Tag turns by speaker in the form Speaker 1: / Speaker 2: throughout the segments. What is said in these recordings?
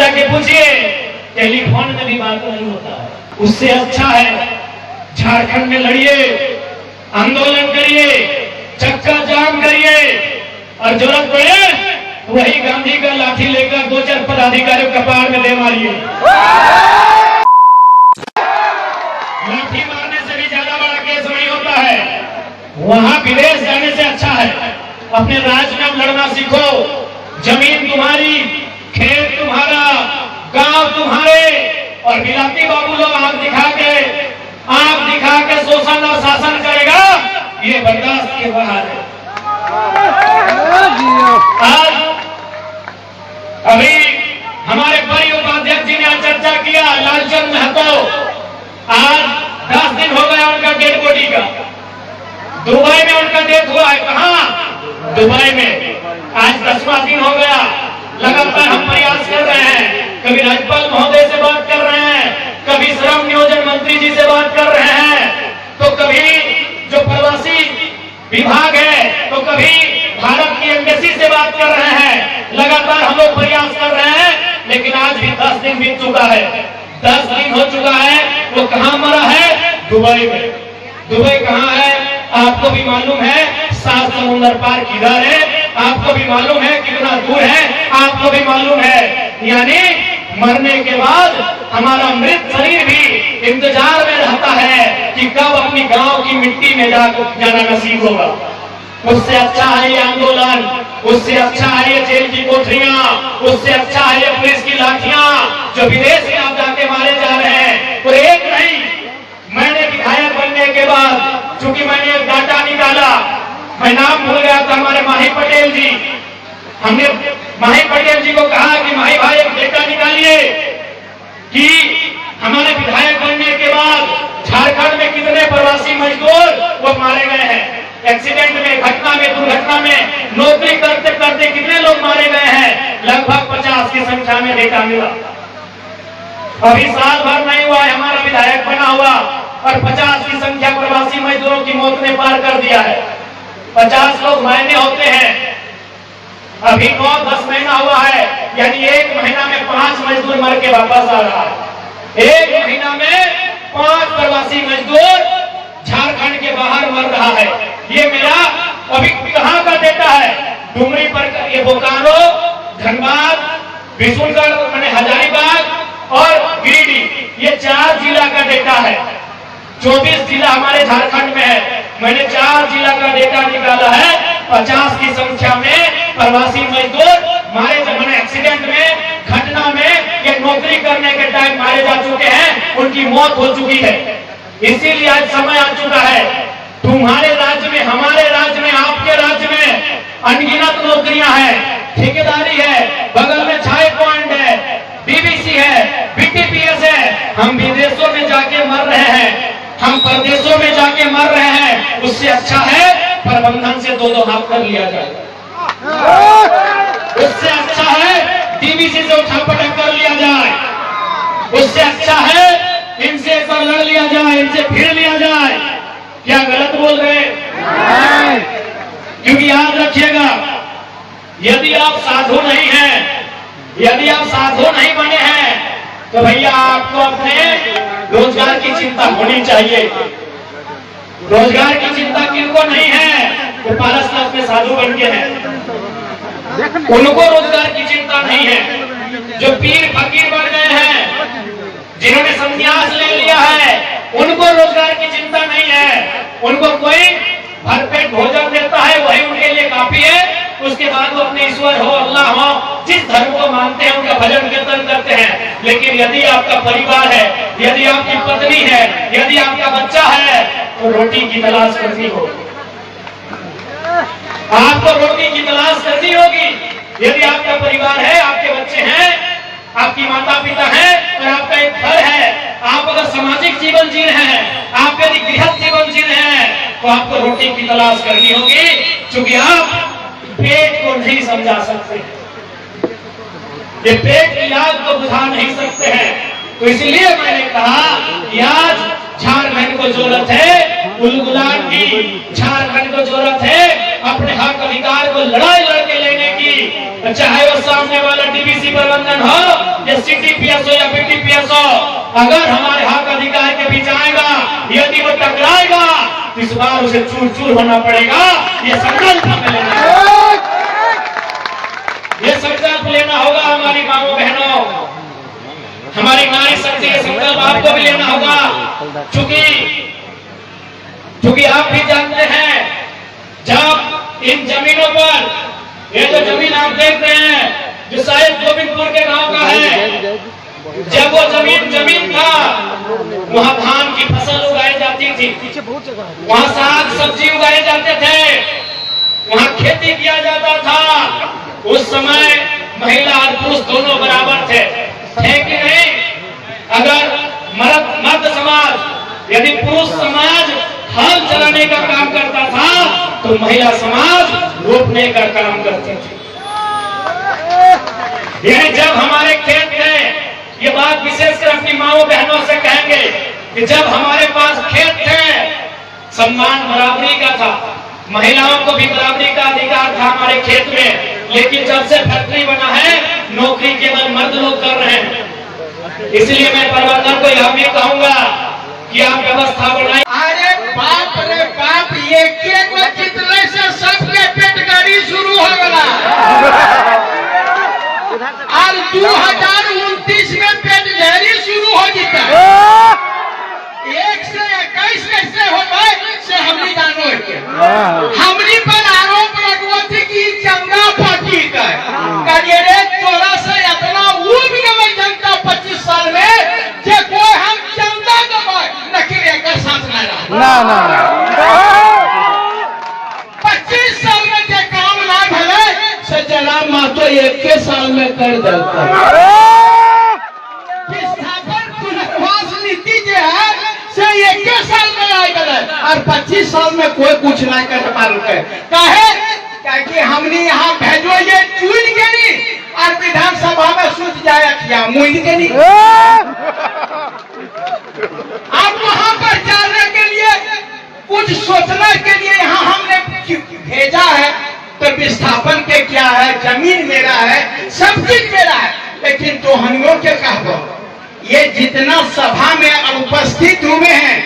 Speaker 1: जाके पूछिए, टेलीफोन में भी बात नहीं होता है। उससे अच्छा है झारखंड में लड़िए, आंदोलन करिए, चक्का जाम करिए, और जरूरत पड़े वही गांधी का लाठी लेकर 2-4 पदाधिकारियों कपार में दे मारिए। लाठी मारने से भी ज्यादा बड़ा केस नहीं होता है। वहां विदेश जाने से अच्छा है अपने राज्य में लड़ना सीखो। जमीन तुम्हारी, खेत तुम्हारा, गांव तुम्हारे, और बिलाती बाबू लोग आंख दिखा के शोषण और शासन करेगा, ये बर्दाश्त के बाहर है। आज अभी हमारे बड़ी उपाध्यक्ष जी ने चर्चा किया, लालचंद महतो, आज 10 दिन हो गया उनका डेड बॉडी का। दुबई में उनका डेथ हुआ है। कहां? दुबई में। आज 10वां दिन हो गया। लगातार हम प्रयास कर रहे हैं, कभी राज्यपाल महोदय से बात कर रहे हैं, कभी श्रम नियोजन मंत्री जी से बात कर रहे हैं, तो कभी जो प्रवासी विभाग है, तो कभी भारत की एम्बेसी से बात कर रहे हैं। लगातार हम लोग प्रयास कर रहे हैं, लेकिन आज भी 10 दिन बीत चुका है। 10 दिन हो चुका है। वो कहां मरा है? दुबई में। दुबई कहां है? आपको भी मालूम है। 7 समुद्र पार किधर है? आपको भी मालूम है। कितना दूर है? आपको भी मालूम है। यानी मरने के बाद हमारा मृत शरीर भी इंतजार में रहता है कि कब अपनी गांव की मिट्टी में जाना नसीब होगा। उससे अच्छा है ये आंदोलन, उससे अच्छा है ये जेल की कोठरियां, उससे अच्छा है ये पुलिस की लाठियां जो विदेश में आप जाके मारे जा रहे हैं। और एक नहीं, मैंने विधायक बनने के बाद चूंकि मैंने एक डाटा निकाला, मैं नाम भूल गया था, हमारे माही पटेल जी, हमने माही पटेल जी को कहा कि माही भाई एक डेटा निकालिए कि हमारे विधायक बनने के बाद झारखंड में कितने प्रवासी मजदूर वो मारे गए हैं। एक्सीडेंट में, घटना में, दुर्घटना में, नौकरी करते करते कितने लोग मारे गए हैं। लगभग 50 की संख्या में डेटा मिला। अभी साल भर नहीं हुआ है हमारा विधायक बना हुआ, और 50 की संख्या प्रवासी मजदूरों की मौत ने पार कर दिया है। 50 लोग मायने होते हैं। अभी 9-10 महीना हुआ है, यानी 1 महीना में 5 मजदूर मर के वापस आ रहा है। 1 महीना में 5 प्रवासी मजदूर झारखंड के बाहर मर रहा है। ये मेरा अभी कहां का डेटा है? डुमरी पर, ये बोकारो, धनबाद, बिशुनगढ़, मैंने हजारीबाग और गिरिडीह, ये 4 जिला का डेटा है। 24 जिला हमारे झारखंड में है। मैंने 4 जिला का डेटा निकाला है। 50 की संख्या में प्रवासी मजदूर मारे, मैंने एक्सीडेंट में, घटना में, या नौकरी करने के टाइम मारे जा चुके हैं, उनकी मौत हो चुकी है। इसीलिए आज समय आ चुका है, तुम्हारे राज्य में, हमारे राज्य में, आपके राज्य में अनगिनत नौकरियां हैं, ठेकेदारी है, बगल में चाय पॉइंट है, बीबीसी है, बीटीपीएस है। हम विदेशों में जाके मर रहे हैं, हम परदेशों में जाके मर रहे हैं। उससे अच्छा है प्रबंधन से 2-2 हाथ कर लिया जाए। उससे अच्छा है डीवीसी से उठापटक कर लिया जाए। उससे अच्छा है इनसे एक बार लड़ लिया जाए, इनसे भिड़ लिया जाए। क्या गलत बोल रहे हैं? क्योंकि याद रखिएगा, यदि आप साधु नहीं हैं, यदि आप साधु नहीं बने हैं, तो भैया आपको अपने रोजगार की चिंता होनी चाहिए। रोजगार की चिंता किनको नहीं है? वो पारसनाथ में साधु बन के हैं, उनको रोजगार की चिंता नहीं है। जो पीर फकीर बन गए हैं, जिन्होंने संन्यास ले लिया है, उनको रोजगार की चिंता नहीं है। उनको कोई भरपेट भोजन देता है, वही उनके लिए काफी है। उसके बाद वो अपने ईश्वर हो, अल्लाह हो, जिस धर्म को मानते हैं उनका भजन कीर्तन करते हैं। लेकिन यदि आपका परिवार है, यदि आपकी पत्नी है, यदि आपका बच्चा है, तो रोटी की तलाश करनी होगी। आपको रोटी की तलाश करनी होगी। यदि आपका परिवार है, आपके बच्चे हैं, आपकी माता पिता हैं, और आपका एक घर है, आप अगर सामाजिक जीवन जी रहे हैं, आप यदि गृहस्थ जीवन जी रहे हैं, तो आपको रोटी की तलाश करनी होगी। क्योंकि आप पेट को नहीं समझा सकते, ये पेट की आग को बुझा नहीं सकते हैं। तो इसलिए मैंने कहा कि आज झारखंड को जरूरत है उलगुलान की, झारखंड को जरूरत है अपने हक अधिकार को लड़ाई लड़के लेने की। चाहे वो सामने वाला डीवीसी प्रबंधन हो या सीटीपीएस हो या बीटीपीएस हो, अगर हमारे हक अधिकार के बीच आएगा, यदि वो टकराएगा तो इस बार उसे चूर चूर होना पड़ेगा। ये संकल्प हमें लेना होगा, ये संकल्प लेना होगा हमारी माओ बहनों, हमारी नारी शक्ति। ये संकल्प आपको भी लेना होगा, क्योंकि आप भी जानते हैं जब इन जमीनों पर, ये जो जमीन आप देख रहे हैं जो शायद गोविंदपुर के गांव का है, जब वो जमीन था वहां धान की फसल उगाई जाती थी, वहां साग सब्जी उगाए जाते थे, वहां खेती किया जाता था। उस समय महिला और पुरुष दोनों बराबर थे कि नहीं? अगर मर्द समाज, यदि पुरुष समाज हल चलाने का काम करता था तो महिला समाज रोपने का काम करती थी। यानी जब हमारे खेत थे, ये बात विशेषकर अपनी माओ बहनों से कहेंगे कि जब हमारे पास खेत थे, सम्मान बराबरी का था, महिलाओं को भी बराबरी का अधिकार था हमारे खेत में। लेकिन जब से फैक्ट्री बना है, नौकरी केवल मर्द लोग कर रहे हैं। इसलिए मैं प्रबंधन को यह भी कहूंगा कि आप व्यवस्था बनाए।
Speaker 2: अरे बाप रे बाप, ये के चित्र से सबके पेट गाड़ी शुरू हो गया और 2029 में पेट झेरी शुरू हो जीता। 1 से 21 कैसे हो गए से हमने जानो है। हमने पर आरोप लगवा थी कि चंगा पार्टी का करिए तोरा से इतना उब गए जनता 25 साल में जे कोई हम चंदा दबाए लेकिन एक साथ ना रहा। 25 साल में जे काम ना भले से जनाब मातो 1 साल में कर देता। विस्थापन पुनर्वास नीति जो है से 1 साल में आए गए और 25 साल में कोई कुछ नहीं कर पाल के कि हमने यहाँ भेजो ये चुन के नहीं और विधानसभा में सूझ जाया किया मुझ के नहीं। अब वहाँ पर जाने के लिए कुछ सोचने के लिए यहाँ हमने भेजा है तो विस्थापन के क्या है, जमीन मेरा है, सब चीज मेरा है। लेकिन तोहनियों के कहो ये जितना सभा में उपस्थित हुए हैं,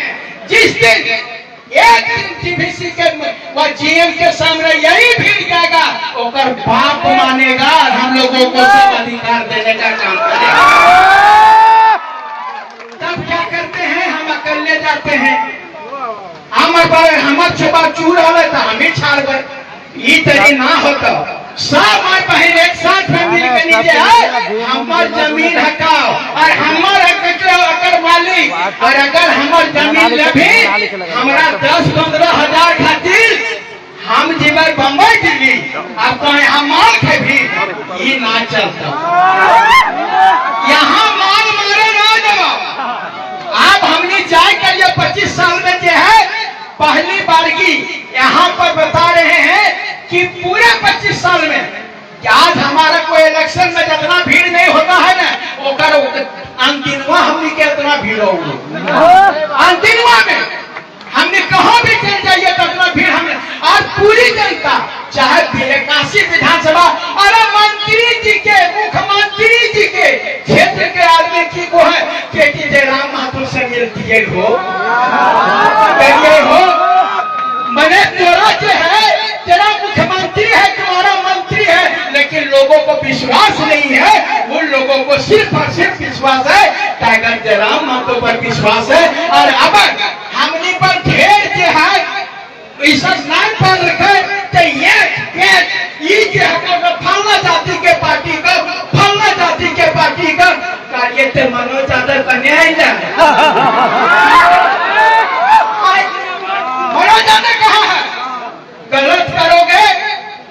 Speaker 2: जिस दिन एक दिन टीवीसी के व जीएम के सामने यही भीड़ जाएगा, ओकर बाप मानेगा और हम लोगों को सब अधिकार देने का काम करेगा। तब क्या करते हैं, हम अकेले जाते हैं, हम छुपा चूर हो तो हम ही छाड़ गए। ये तरी ना होता सब बहन एक साथ में मिल के नीचे है हमार जमीन हटाओ और हमार अकर मालिक, और अगर हमार जमीन ले भी हमारा 10-15 हजार खातिर हम जीवन बम्बई दिल्ली अब तो यहाँ माल के भी ये ना चलता। यहाँ माल मारे ना जब आप हमने जाए कर ये 25 साल में जो है पहली बारगी यहाँ पर बता रहे हैं कि पूरे 25 साल में आज हमारा कोई इलेक्शन में जितना भीड़ नहीं होता है ना, ओकर अंतिमवा हमने के इतना भीड़ होगी। अंतिमवा में हमने कहाँ भी चल जाइए तो इतना भीड़ हमने, और पूरी जनता चाहे काशी विधानसभा, अरे मंत्री जी के, मुख्यमंत्री जी के क्षेत्र के आदमी की को है कि जयराम महतो से मिलती है हो मैंने तोरा जो है तेरा मुख्यमंत्री है, तुम्हारा मंत्री है, लेकिन लोगों को विश्वास नहीं है। उन लोगों को सिर्फ और सिर्फ विश्वास है टाइगर जयराम महतो पर विश्वास है। और अब हमने पर ढेर जो है ऐसा नहीं पढ़ रखे तो ये फलना जाति के पार्टी का, फलना जाति के पार्टी का कार्य थे मनोज यादव का न्याय ने कहा है गलत करोगे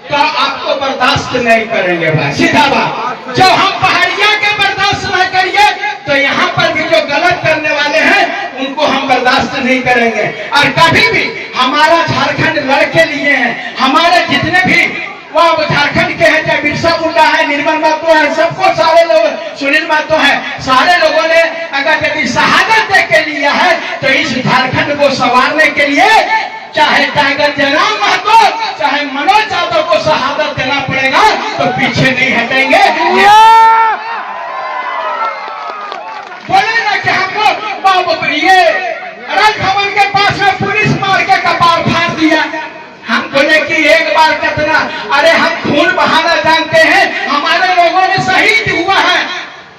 Speaker 2: तो आपको बर्दाश्त नहीं करेंगे भाई, सीधा बात। जब हम पहाड़िया के बर्दाश्त नहीं करिए तो यहाँ पर भी जो गलत करने वाले हैं उनको हम बर्दाश्त नहीं करेंगे। और कभी भी हमारा झारखंड लड़के लिए हैं, हमारे जितने भी वह झारखंड के हैं, चाहे बिरसा मुंडा है, निर्मल महतो है, सबको सारे लोग, सुनील महतो है, सारे लोगों ने अगर यदि शहादत दे के लिया है तो इस झारखंड को संवारने के लिए चाहे टाइगर जयराम महतो चाहे मनोज यादव को शहादत देना पड़ेगा तो पीछे नहीं हटेंगे। बहाना। अरे हम खून बहाना जानते हैं, हमारे लोगों ने शहीद हुआ है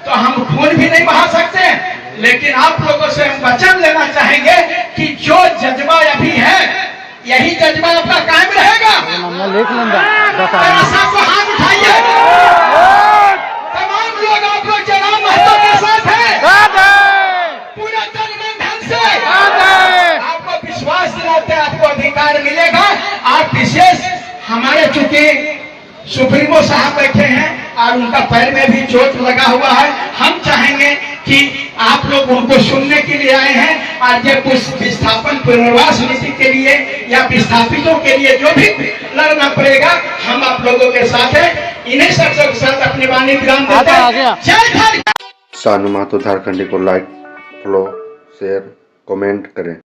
Speaker 2: तो हम खून भी नहीं बहा सकते। लेकिन आप लोगों से हम वचन लेना चाहेंगे कि जो जज्बा अभी है यही जज्बा आपका कायम रहेगा। सबको हाथ उठाइए, तमाम लोग आप लोग जनाब महतो के साथ हैं, पूरा तन धन से आपको विश्वास दिलाते आपको अधिकार मिलेगा। आप विशेष हमारे चूंकि सुप्रीमो साहब बैठे हैं और उनका पैर में भी चोट लगा हुआ है, हम चाहेंगे कि आप लोग उनको सुनने के लिए आए हैं और जब कुछ विस्थापन पुनर्वास नीति के लिए या विस्थापितों के लिए जो भी लड़ना पड़ेगा हम आप लोगों के साथ हैं। इन्हीं शब्दों के साथ अपनी वाणी विराम देते हैं। जय झारखंड।
Speaker 3: सानू महतो झारखंडी को लाइक, फॉलो, शेयर, कमेंट करें।